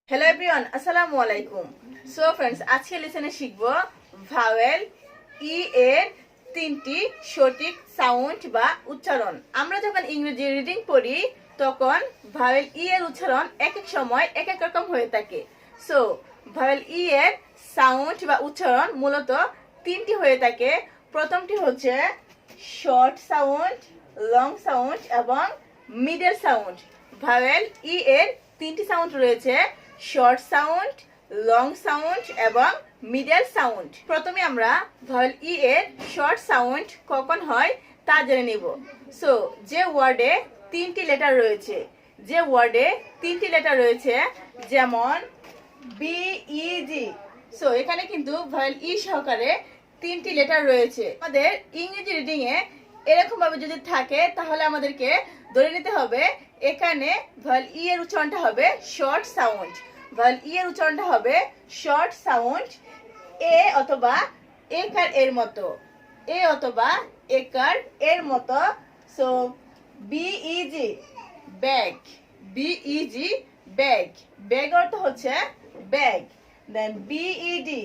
Hello everyone, আসসালামু আলাইকুম। So friends, আজকে লেসনে শিখব ভাওয়েল ই এর তিনটি সঠিক সাউন্ড বা উচ্চারণ। আমরা যখন ইংরেজি রিডিং পড়ি তখন ভাওয়েল ই এর উচ্চারণ এক এক সময় এক এক রকম হয়ে থাকে। সো ভাওয়েল ই এর সাউন্ড বা উচ্চারণ মূলত তিনটি হয়ে থাকে। প্রথমটি হচ্ছে শর্ট সাউন্ড, লং সাউন্ড এবং মিডল সাউন্ড। ভাওয়েল ই এর তিনটি সাউন্ড রয়েছে: শর্ট সাউন্ড, লং সাউন্ড এবং মিডল সাউন্ড। প্রথমে আমরা ভাওয়েল ই এর শর্ট সাউন্ড কখন হয় তা জেনে নিব। সো যে ওয়ার্ডে তিনটি লেটার রয়েছে, যেমন বি ই জি। সো এখানে কিন্তু ভাওয়েল ই সহকারে তিনটি লেটার রয়েছে। আমাদের ইংরেজি রিডিং এ এরকম ভাবে যদি থাকে তাহলে আমাদেরকে ধরে নিতে হবে এখানে ভাওয়েল ই এর উচ্চারণটা হবে শর্ট সাউন্ড। ভাওয়েল ই এর উচ্চারণটা হবে শর্ট সাউন্ড, এ অথবা একার এর মতো, so B E G bag, bag অর্থ হচ্ছে bag. Then B E D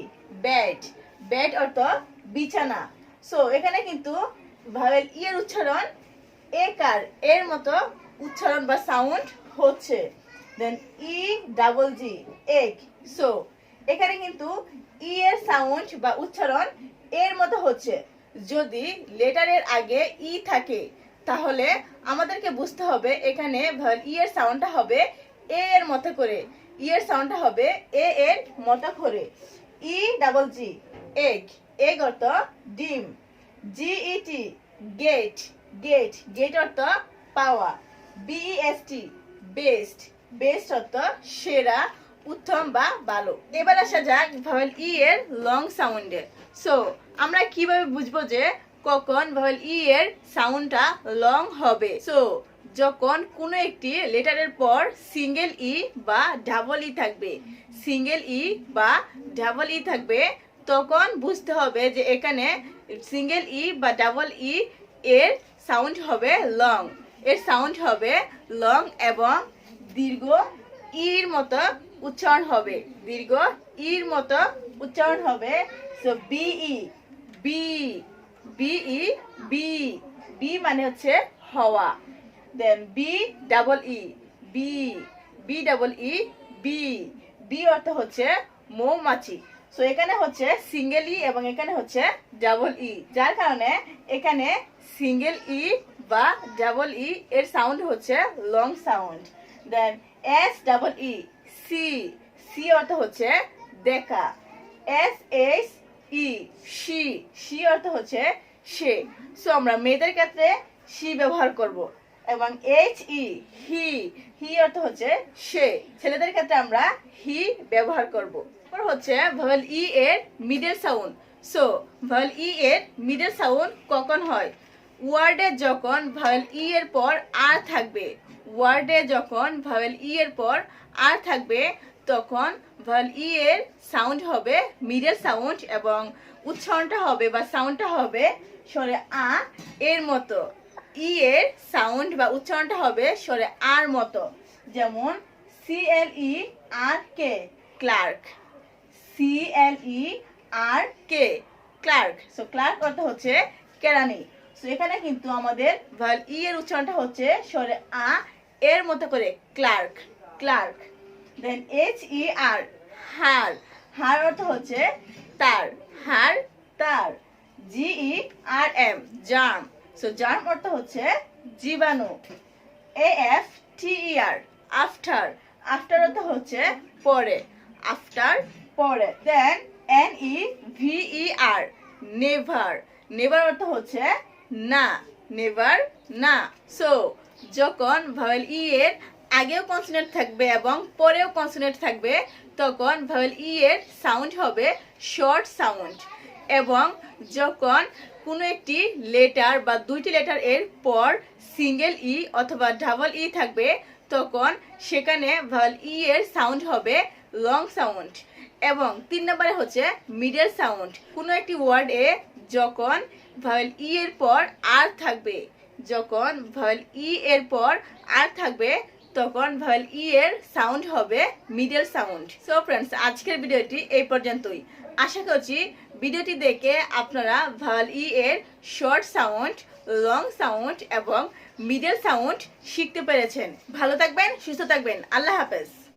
bed অর্থ বিছানা। সো এখানে কিন্তু ভাওয়েল ই এর উচ্চারণ একার এর মতো উচ্চারণ বা সাউন্ড হচ্ছে। Then E double G egg. So এখানে কিন্তু ই এর সাউন্ড বা উচ্চারণ এর মতো হচ্ছে। যদি লেটারের আগে ই থাকে তাহলে আমাদেরকে বুঝতে হবে এখানে ভাওয়েল ই এর সাউন্ডটা হবে এ এর মতো করে, এ এর মতো করে। ই ডাবল জি এগ অর্থ ডিম। জিইটি গেট অর্থ পাওয়া। বিইএসটি বেস্ট অর্থ সেরা, উত্তম বা ভালো। এবার আসা যাক ভাওয়েল ই এর লং সাউন্ডে। সো আমরা কিভাবে বুঝবো যে কখন ভাওয়েল ই এর সাউন্ডটা লং হবে? সো যখন কোনো একটি লেটারের পর সিঙ্গেল ই বা ডাবল ই থাকবে তখন বুঝতে হবে যে এখানে সিঙ্গেল ই বা ডাবল ই এর সাউন্ড হবে লং, এবং দীর্ঘ ইর মতো উচ্চারণ হবে। সো বি মানে হচ্ছে হওয়া। দেন বি ডাবল ই বি অর্থ হচ্ছে মৌমাছি। সো এখানে হচ্ছে সিঙ্গেল ই এবং এখানে হচ্ছে ডাবল ই, যার কারণে এখানে সিঙ্গেল ই বা ডাবল ই এর সাউন্ড হচ্ছে লং সাউন্ড। দেন এস ডাবল ই সি অর্থ হচ্ছে দেখা। এস এস ই সি অর্থ হচ্ছে সে। সো আমরা মেয়েদের ক্ষেত্রে সি ব্যবহার করব। এবং এইচ ই হি অর্থ হচ্ছে সে, ছেলেদের ক্ষেত্রে আমরা হি ব্যবহার করব। তারপর হচ্ছে ভাওয়েল ই এর মিডল সাউন্ড। সো ভাওয়েল ই এর মিডল সাউন্ড কখন হয়? ওয়ার্ডে যখন ভাওয়েল ই এর পর আর থাকবে তখন ভাওয়েল ই এর সাউন্ড হবে মিডল সাউন্ড, এবং উচ্চারণটা হবে বা সাউন্ডটা হবে স্বরে আ এর মতো। ই এর সাউন্ড বা উচ্চারণটা হবে স্বরে আর মতো। যেমন CLE RK clerk, clerk. So clerk অর্থ হচ্ছে কেরানি। সো এখানে কিন্তু আমাদের ভাওয়েল ই এর উচ্চারণটা হচ্ছে স্বরে আ এর মতো করে, ক্লার্ক। দেন HER হার অর্থ হচ্ছে তার, GERM জার্ম। সো জার্ম অর্থ হচ্ছে জীবাণু। AFTER আফটার অর্থ হচ্ছে পরে, দেন NEVER নেভার অর্থ হচ্ছে না। সো যখন ভাওয়েল ই এর আগেও কনসোনেন্ট থাকবে এবং পরেও কনসোনেন্ট থাকবে তখন ভাওয়েল ই এর সাউন্ড হবে শর্ট সাউন্ড। এবং যখন কোনো একটি লেটার বা দুইটি লেটার এর পর সিঙ্গেল ই অথবা ডাবল ই থাকবে তখন সেখানে ভাওয়েল ই এর সাউন্ড হবে লং সাউন্ড। এবং 3 নম্বরে হচ্ছে মিডল সাউন্ড। কোনো একটি ওয়ার্ডে যখন ভাওয়েল ই এর পর আর থাকবে তখন ভাওয়েল ই এর সাউন্ড হবে মিডল সাউন্ড। সো ফ্রেন্ডস, আজকের ভিডিওটি এই পর্যন্তই। আশা করছি ভিডিওটি দেখে আপনারা ভাওয়েল ই এর শর্ট সাউন্ড, লং সাউন্ড এবং মিডল সাউন্ড শিখতে পেরেছেন। ভালো থাকবেন, সুস্থ থাকবেন। আল্লাহ হাফেজ।